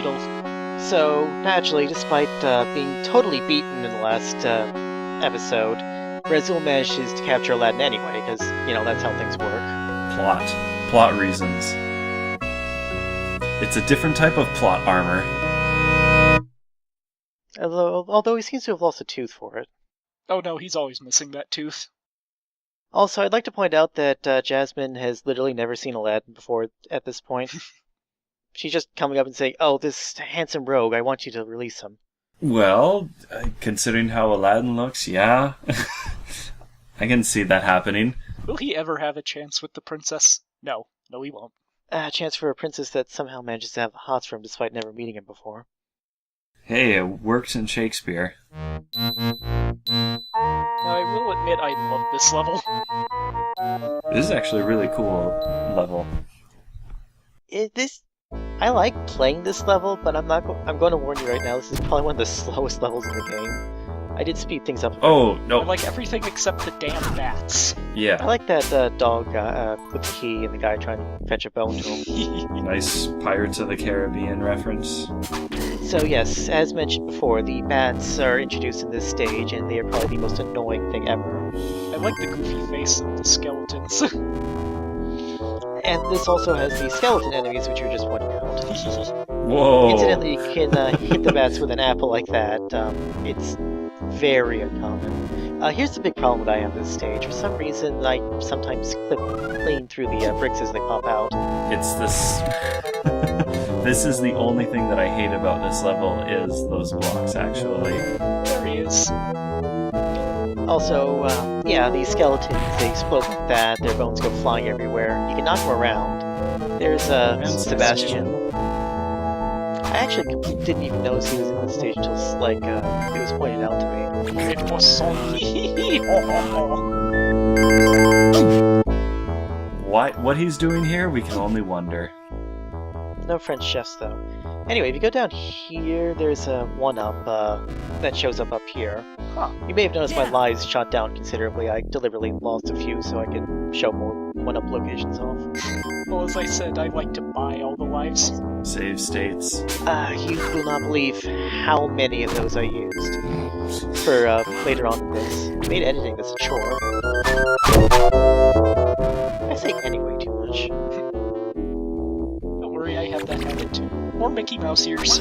needle. So, naturally, despite being totally beaten in the last episode, Brazil manages to capture Aladdin anyway, because, that's how things work. Plot reasons. It's a different type of plot armor. Although he seems to have lost a tooth for it. Oh no, he's always missing that tooth. Also, I'd like to point out that Jasmine has literally never seen Aladdin before at this point. She's just coming up and saying, "Oh, this handsome rogue, I want you to release him." Well, considering how Aladdin looks, yeah. I can see that happening. Will he ever have a chance with the princess? No, he won't. A chance for a princess that somehow manages to have hots for him despite never meeting him before. Hey, it works in Shakespeare. I will admit I love this level. This is actually a really cool level. I like playing this level, but I'm going to warn you right now, this is probably one of the slowest levels in the game. I did speed things up. Oh, no. I like everything except the damn bats. Yeah. I like that dog with the key and the guy trying to fetch a bone to him. Nice Pirates of the Caribbean reference. So yes, as mentioned before, the bats are introduced in this stage, and they are probably the most annoying thing ever. I like the goofy face of the skeletons. And this also has the skeleton enemies, which you were just pointing out. Whoa! Incidentally, you can hit the bats with an apple like that. It's very uncommon. Here's the big problem that I have with this stage. For some reason, I sometimes clip clean through the bricks as they pop out. It's this... This is the only thing that I hate about this level, is those blocks, actually. There he is. Also, these skeletons, they explode like that, their bones go flying everywhere. You can knock them around. There's Sebastian. I actually didn't even notice he was in this stage until it was pointed out to me. It was so What he's doing here, we can only wonder. No French chefs, though. Anyway, if you go down here, there's a 1-up that shows up here. Huh. You may have noticed my lives shot down considerably. I deliberately lost a few so I could show more 1-up locations off. Well, as I said, I like to buy all the lives. Save states. You will not believe how many of those I used for later on in this. I made editing this a chore. I say anyway too much. Don't worry, I have that habit too. More Mickey Mouse ears.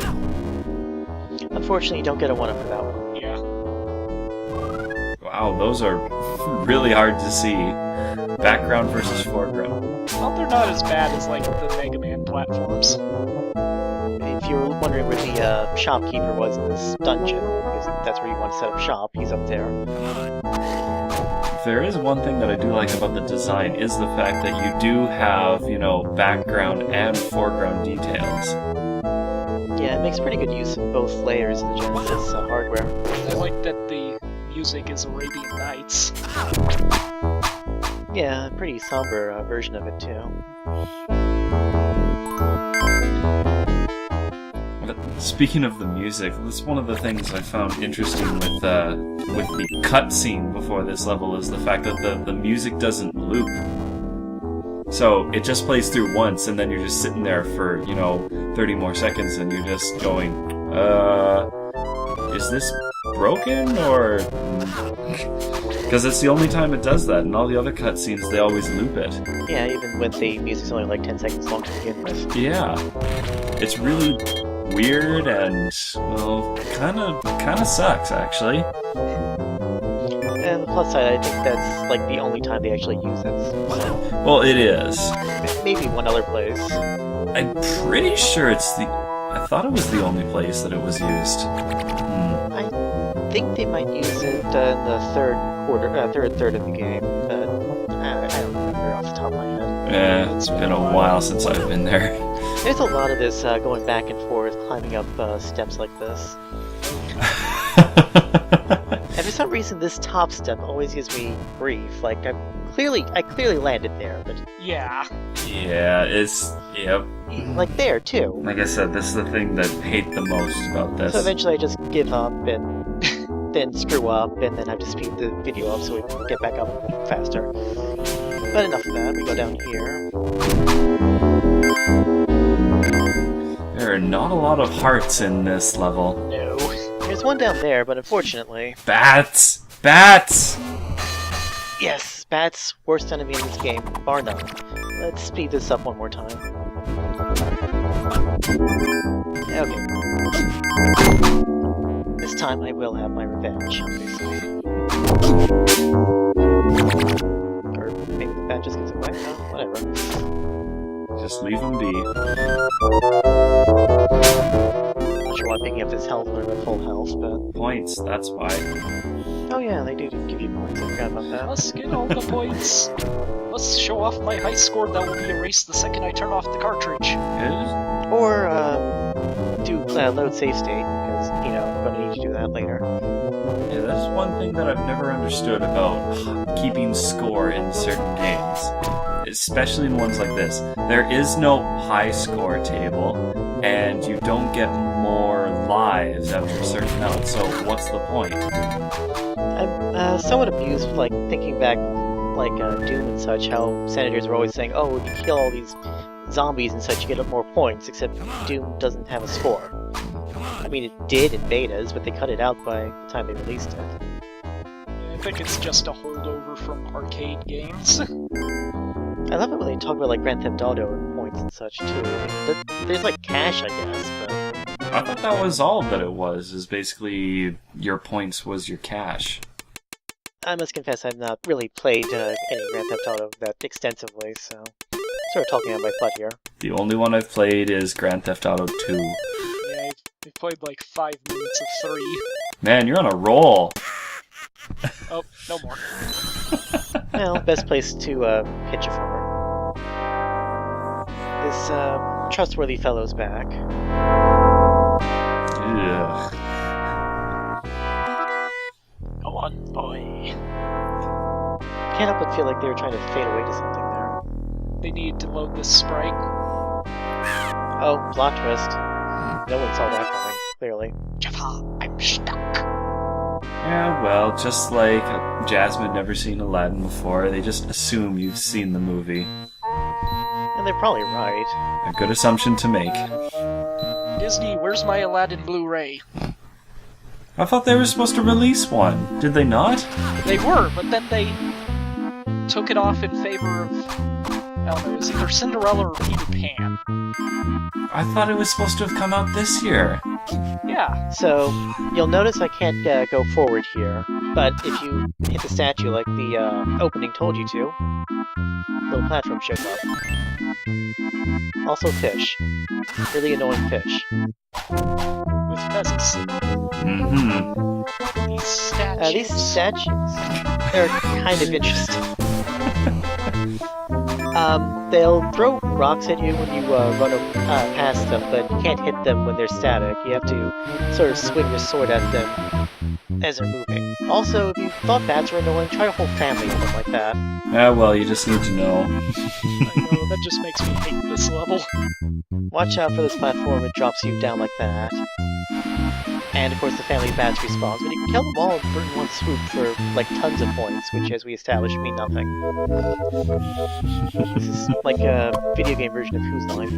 Unfortunately, you don't get a 1-up for that one. Yeah. Wow, those are really hard to see. Background versus foreground. Well, they're not as bad as, like, the Mega Man platforms. If you were wondering where the shopkeeper was in this dungeon, because that's where you want to set up shop, he's up there. There is one thing that I do like about the design, is the fact that you do have, background and foreground details. Yeah, it makes pretty good use of both layers of the Genesis hardware. I like that the music is Arabian Nights. Yeah, a pretty somber version of it, too. Speaking of the music, that's one of the things I found interesting with the cutscene before this level, is the fact that the music doesn't loop. So it just plays through once, and then you're just sitting there for, 30 more seconds, and you're just going, is this broken, or... Because it's the only time it does that. In all the other cutscenes, they always loop it. Yeah, even when the music's only like 10 seconds long to begin with. Yeah. It's really weird and, well, kind of sucks, actually. And the plus side, I think that's like the only time they actually use it. So. Well, it is. Maybe one other place. I'm pretty sure I thought it was the only place that it was used. I think they might use it in the third of the game, but I don't remember off the top of my head. It's been a while since I've been there. There's a lot of this going back and forth, climbing up steps like this. And for some reason, this top step always gives me grief. Like, I clearly landed there, but... Yeah. Yeah, yep. Like there, too. Like I said, this is the thing that I hate the most about this. So eventually I just give up and then screw up, and then I have to speed the video up so we can get back up faster. But enough of that, we go down here. There are not a lot of hearts in this level. No. There's one down there, but unfortunately... Bats! Bats! Yes, bats, worst enemy in this game, bar none. Let's speed this up one more time. Okay. This time I will have my revenge, obviously. Or maybe the bat just gets away? No, whatever. Just leave them be. Not sure why I'm picking up this health when I'm at full health, but... Points, that's why. Oh yeah, they do give you points, I forgot about that. Let's get all the points. Let's show off my high score that will be erased the second I turn off the cartridge. Good. Or, do load save state, because, you know, I'm gonna need to do that later. Yeah, that's one thing that I've never understood about keeping score in certain games. Especially in ones like this. There is no high score table, and you don't get more lives after a certain amount, so what's the point? I'm somewhat abused with, like, thinking back, like, Doom and such, how senators were always saying, oh, if you kill all these zombies and such, you get more points, except Doom doesn't have a score. I mean, it did in betas, but they cut it out by the time they released it. I think it's just a holdover from arcade games. I love it when they talk about, like, Grand Theft Auto and points and such, too. I mean, there's, like, cash, I guess, but... I thought that was all that it was, is basically your points was your cash. I must confess I've not really played any Grand Theft Auto that extensively, so... Sort of talking out my butt here. The only one I've played is Grand Theft Auto 2. Yeah, I've played like 5 minutes of 3. Man, you're on a roll! Oh, no more. Well, best place to pitch it for. This trustworthy fellow's back. Ugh. Go on, boy. Can't help but feel like they were trying to fade away to something there. They need to load this sprite. Oh, plot twist. No one saw that coming, clearly. Jaffa, I'm stuck. Yeah, well, just like Jasmine never seen Aladdin before, they just assume you've seen the movie. And they're probably right. A good assumption to make. Disney, where's my Aladdin Blu-ray? I thought they were supposed to release one. Did they not? They were, but then they took it off in favor of, I don't know, it was either Cinderella or Peter Pan. I thought it was supposed to have come out this year. Yeah. So, you'll notice I can't go forward here, but if you hit the statue like the opening told you to, little platform shows up. Also fish. Really annoying fish. With pheasants. Mm-hmm. These statues. These statues, they're kind of interesting. They'll throw rocks at you when you run past them, but you can't hit them when they're static. You have to sort of swing your sword at them as they're moving. Also, if you thought bats were annoying, try a whole family of them like that. Ah, well, you just need to know. I know, that just makes me hate this level. Watch out for this platform, it drops you down like that. And of course the family of bats respawns, but you can kill them all in one swoop for like tons of points, which as we established mean nothing. This is like a video game version of Whose Line.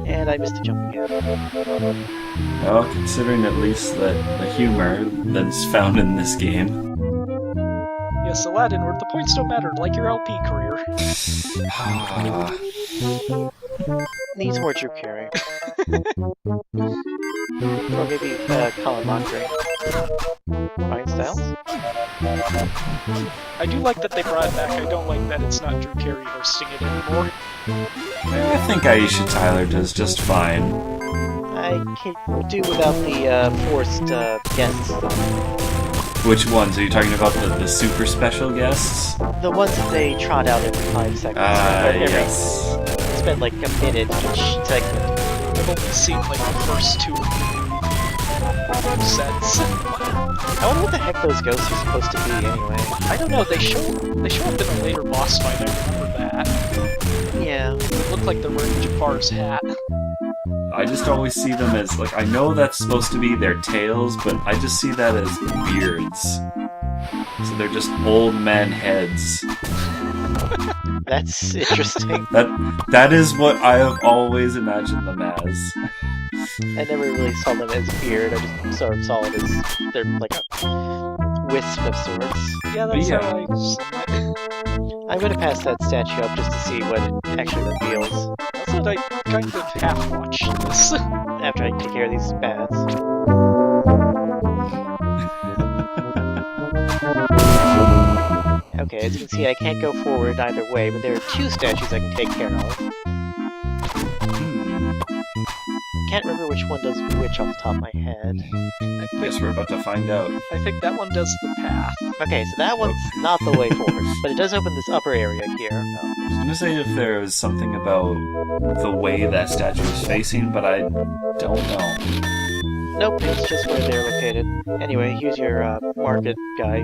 And I missed the jump again. Well, considering at least the humor that's found in this game. Yes, Aladdin, where the points don't matter, like your LP career. Needs more Drew Carey. Or maybe Colin Mockery. Ryan Stiles? I do like that they brought it back. I don't like that it's not Drew Carey hosting it anymore. I think Aisha Tyler does just fine. I can't do without the forced guests. Which ones? Are you talking about the super special guests? The ones that they trot out every 5 seconds. Yes. Spend like a minute each segment. I've only seen like the first 2 sets. I wonder what the heck those ghosts are supposed to be anyway. I don't know, they show up in a later boss fight, I remember that. Yeah. It looked like they were in Jafar's hat. I just always see them as, like, I know that's supposed to be their tails, but I just see that as beards. So they're just old man heads. That's interesting. That is what I have always imagined them as. I never really saw them as weird. I just sort of saw it as they're like a wisp of sorts. Yeah, that's Yeah. how I saw it. I'm gonna pass that statue up just to see what it actually reveals Also, I kind of half-watched this. after I take care of these bats. Okay, as you can see, I can't go forward either way, but there are two statues I can take care of. Can't remember which one does which off the top of my head. I Guess think, we're about to find out. I think that one does the path. Okay, so that one's not the way forward, but it does open this upper area here. I was gonna say if there was something about the way that statue is facing, but I don't know. Nope, it's just where they're located. Anyway, here's your market guy.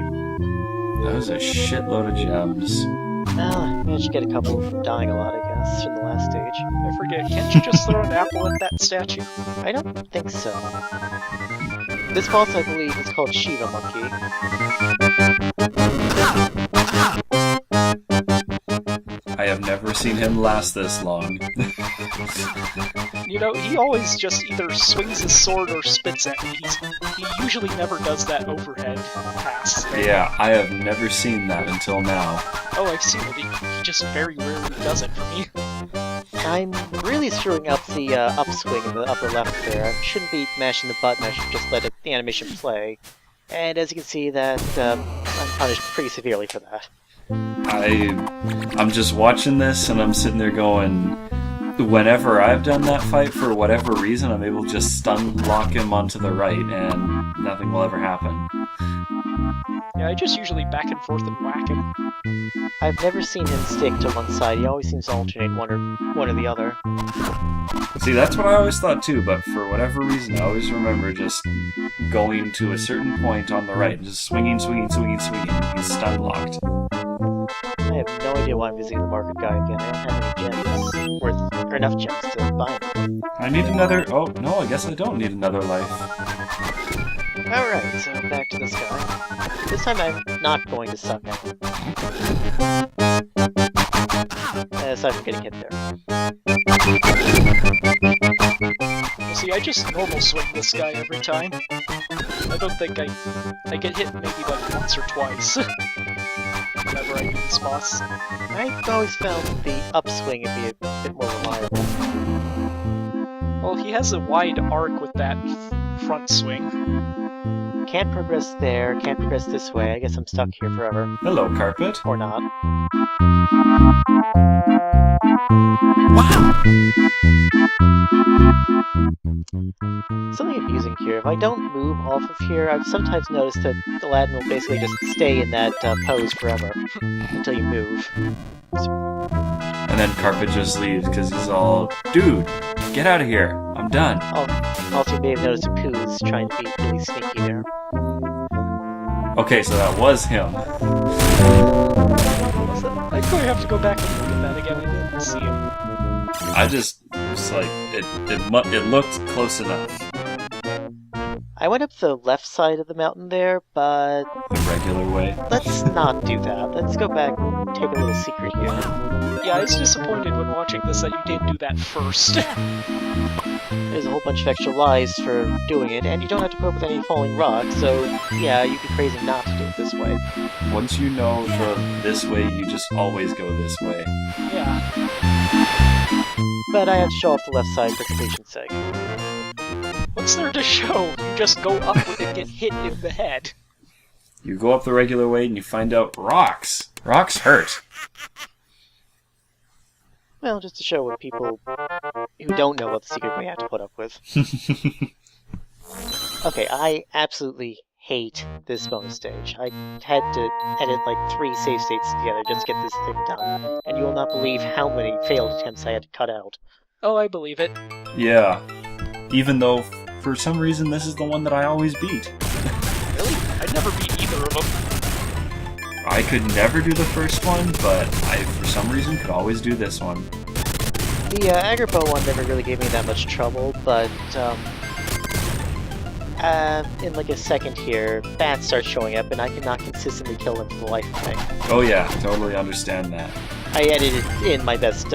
That was a shitload of gems. I managed to get a couple from dying a lot, I guess, from the last stage. I forget, can't you just throw an apple at that statue? I don't think so. This boss, I believe, is called Shiva Monkey. I have never seen him last this long. You know, he always just either swings his sword or spits at me. He usually never does that overhead pass. Yeah, I have never seen that until now. Oh, I've seen it. He just very rarely does it for me. I'm really screwing up the upswing in the upper left there. I shouldn't be mashing the button, I should just let the animation play. And as you can see, that I'm punished pretty severely for that. I'm just watching this and I'm sitting there going, whenever I've done that fight, for whatever reason, I'm able to just stun lock him onto the right and nothing will ever happen. Yeah, I just usually back and forth and whack him. I've never seen him stick to one side, he always seems to alternate one or the other. See, that's what I always thought too, but for whatever reason, I always remember just going to a certain point on the right and just swinging, and he's stun locked. I have no idea why I'm visiting the market guy again. I don't have any gems or enough gems to buy him. I need another... Oh, no, I guess I don't need another life. Alright, so back to this guy. This time I'm not going to suck at him. Aside from getting hit there. Well, see, I just normal swing this guy every time. I don't think I get hit maybe like once or twice. Whenever I do this boss. I've always found the upswing to be a bit more reliable. Well, he has a wide arc with that front swing. Can't progress there, can't progress this way. I guess I'm stuck here forever. Hello, carpet. Or not. Wow! Something amusing here. If I don't move off of here, I've sometimes noticed that Aladdin will basically just stay in that pose forever until you move. And then carpet just leaves because he's all, dude, get out of here. I'm done. Also, you may have noticed that Pooh's trying to be really sneaky there. Okay, so that was him. I probably have to go back and look at that again. I didn't see him. I just was like, it looked close enough. I went up the left side of the mountain there, but The regular way. let's not do that. Let's go back and take a little secret here. Yeah, I was disappointed when watching this that you didn't do that first. There's a whole bunch of extra lives for doing it, and you don't have to put up with any falling rocks, so yeah, you'd be crazy not to do it this way. Once you know the this way, you just always go this way. Yeah. But I have to show off the left side for completion's sake. What's there to show? You just go up with it and get hit in the head. You go up the regular way and you find out rocks. Rocks hurt. Well, just to show what people who don't know what the secret way have to put up with. Okay, I absolutely hate this bonus stage. I had to edit like 3 save states together just to get this thing done, and you will not believe how many failed attempts I had to cut out. Oh, I believe it. Yeah. Even though, for some reason, this is the one that I always beat. Really? I never beat either of them. I could never do the first one, but I, for some reason, could always do this one. The Agrippa one never really gave me that much trouble, but in like a second here, bats start showing up, and I cannot consistently kill them for the life of me. Oh yeah, totally understand that. I edited in my best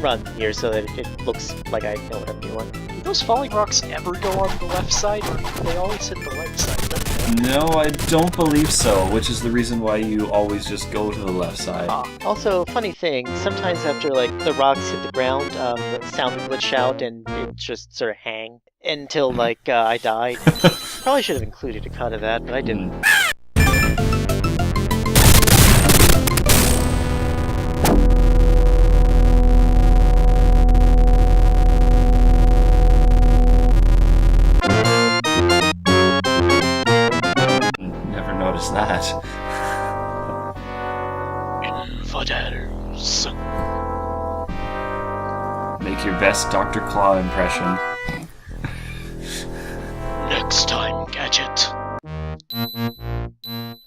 run here so that it looks like I know what I'm doing. Do those falling rocks ever go on the left side, or do they always hit the right side? Don't they? No, I don't believe so, which is the reason why you always just go to the left side. Also, funny thing, sometimes after like the rocks hit the ground, the sound would glitch out and it just sort of hang until like I died. Probably should have included a cut of that, but I didn't. Never noticed that. Infidels. Make your best Dr. Claw impression. Next time, Gadget.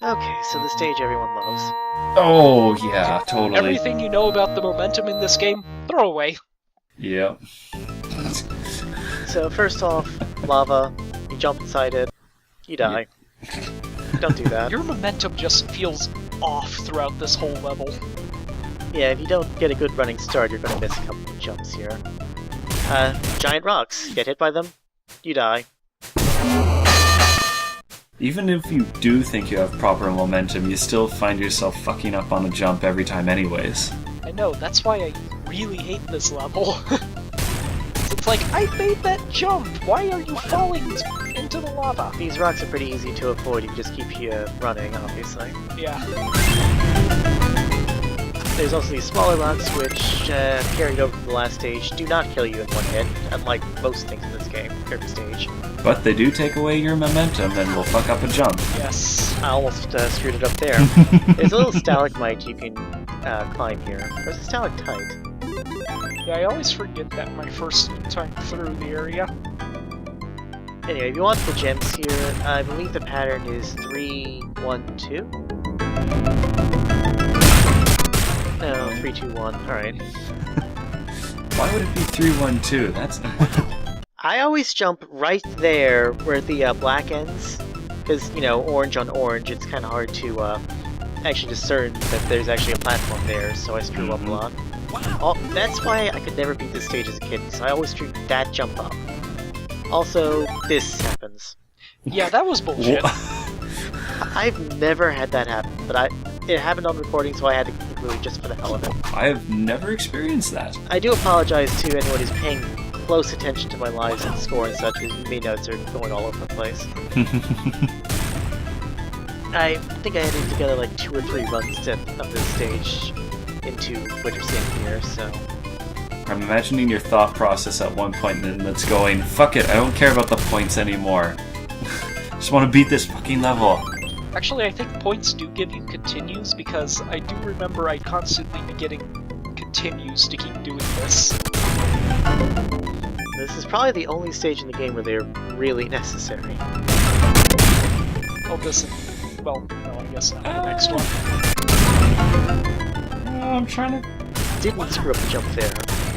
Okay, so the stage everyone loves. Oh, yeah, totally. Everything you know about the momentum in this game, throw away. Yep. So first off, lava, you jump inside it, you die. Don't do that. Your momentum just feels off throughout this whole level. Yeah, if you don't get a good running start, you're gonna miss a couple of jumps here. Giant rocks. Get hit by them, you die. Even if you do think you have proper momentum, you still find yourself fucking up on a jump every time anyways. I know, that's why I really hate this level. It's like, I made that jump! Why are you falling into the lava? These rocks are pretty easy to avoid, you just keep running, obviously. Yeah. There's also these smaller rocks which, carried over from the last stage, do not kill you in one hit, unlike most things in this game, every stage. But they do take away your momentum and will fuck up a jump. Yes. I almost screwed it up there. There's a little stalagmite you can climb here. There's a stalactite. Yeah, I always forget that my first time through the area. Anyway, if you want the gems here, I believe the pattern is 3, 1, 2? No, 3, 2, 1. Alright. Why would it be 3, 1, 2? That's... I always jump right there where the black ends. Because, you know, orange on orange, it's kind of hard to actually discern that there's actually a platform there, so I screw up a lot. That's why I could never beat this stage as a kid, so I always drew that jump up. Also, this happens. Yeah, that was bullshit. I've never had that happen, but it happened on recording, so I had to conclude it just for the hell of it. I have never experienced that. I do apologize to anyone who's paying close attention to my lives and score and such, because me notes are going all over the place. I think I edited together like 2 or 3 runs of this stage into Winter Sim here, so... I'm imagining your thought process at one point and it's going, fuck it, I don't care about the points anymore. Just want to beat this fucking level. Actually, I think points do give you continues, because I do remember I'd constantly be getting continues to keep doing this. This is probably the only stage in the game where they're really necessary. Oh, this... well, no, I guess not the next one. I'm trying to... Didn't screw up the jump there.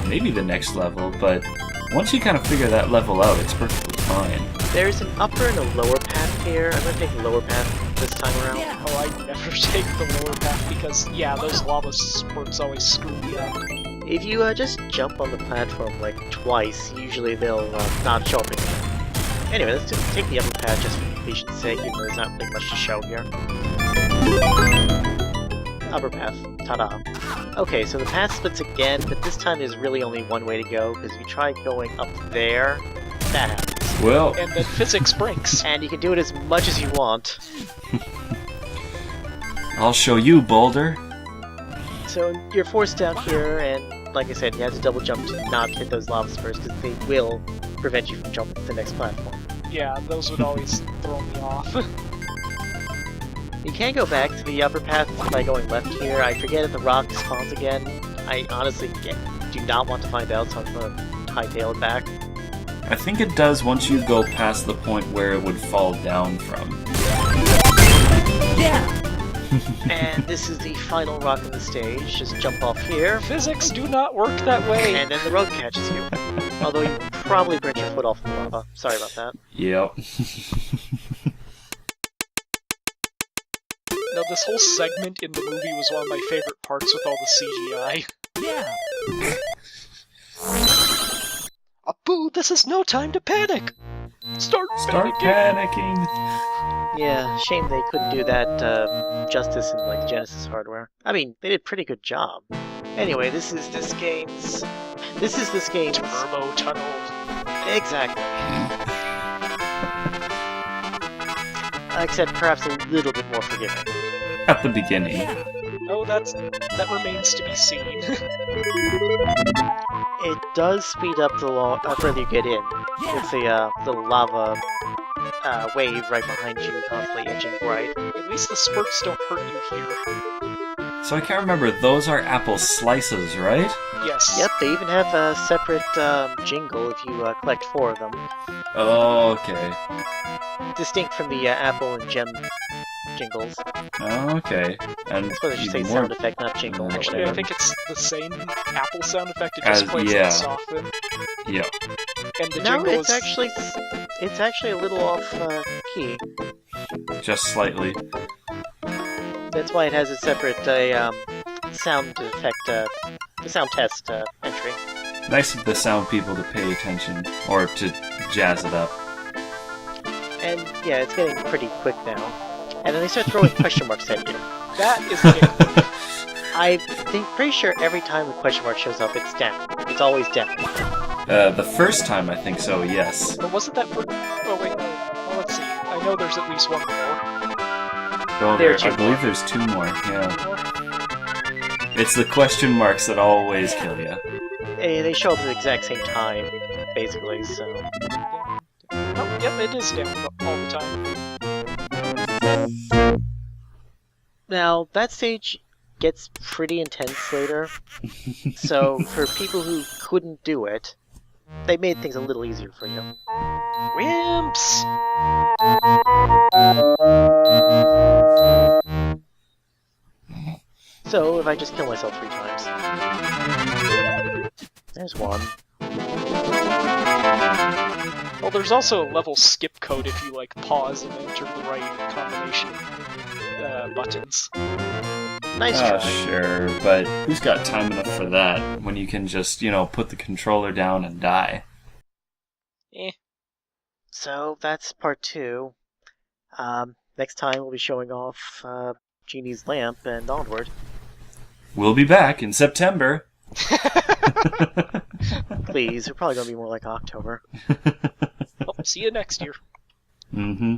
Maybe the next level, but once you kind of figure that level out, it's perfectly fine. There's an upper and a lower path here. I'm gonna take the lower path this time around. Oh, I never take the lower path because, yeah, those lava spurts always screw me up. If you just jump on the platform like twice, usually they'll not show up again. Anyway, let's just take the upper path just for completion's sake, even though there's not really much to show here. Upper path. Ta-da. Okay, so the path splits again, but this time there's really only one way to go, because if you try going up there, that happens. Well... And then physics breaks. And you can do it as much as you want. I'll show you, Boulder. So you're forced down here, and like I said, you have to double jump to not hit those lava spurs, because they will prevent you from jumping to the next platform. Yeah, those would always throw me off. You can go back to the upper path by going left here. I forget if the rock spawns again. I honestly do not want to find out, so I'm going to hightail it back. I think it does once you go past the point where it would fall down from. Yeah! And this is the final rock in the stage. Just jump off here. Physics do not work that way! And then the road catches you. Although you probably burnt your foot off the lava. Sorry about that. Yep. No, this whole segment in the movie was one of my favorite parts with all the CGI. Yeah. Abu, this is no time to panic! Start panicking! Yeah, shame they couldn't do that justice in like Genesis hardware. I mean, they did a pretty good job. Anyway, this is this game's Turbo tunnel. exactly. Except perhaps a little bit more forgiving. At the beginning. Oh, that remains to be seen. It does speed up the further you get in, with the lava wave right behind you, constantly edging right. At least the spurts don't hurt you here. So I can't remember, those are apple slices, right? Yes. Yep, they even have a separate jingle if you collect 4 of them. Oh, okay. Distinct from the apple and gem jingles. Oh, okay. And I suppose I should say even more... sound effect, not jingle. Actually, I think it's the same Apple sound effect, it just plays yeah. less often. Yeah. And the No, jingle it's actually a little off key. Just slightly. That's why it has a separate sound effect, the sound test entry. Nice of the sound people to pay attention, or to jazz it up. And yeah, it's getting pretty quick now. And then they start throwing question marks at you. That is getting I think pretty sure every time a question mark shows up, it's down. It's always down. The first time, I think so, yes. But wasn't that for... Oh, wait, no. Well, let's see. I know there's at least one more. Oh, There's I two believe more. there's 2 more, yeah. It's the question marks that always kill you. They show up at the exact same time, basically, so... Oh, yep, it is down all the time. Now, that stage gets pretty intense later, so for people who couldn't do it, they made things a little easier for you. Wimps! So, if I just kill myself 3 times... There's one. Well, there's also a level skip code if you, like, pause and enter the right combination of buttons. Nice try. Sure, but who's got time enough for that when you can just, put the controller down and die? Eh. So, that's part 2. Next time we'll be showing off Genie's lamp and onward. We'll be back in September. Please, we're probably going to be more like October. Well, see you next year. Mm-hmm.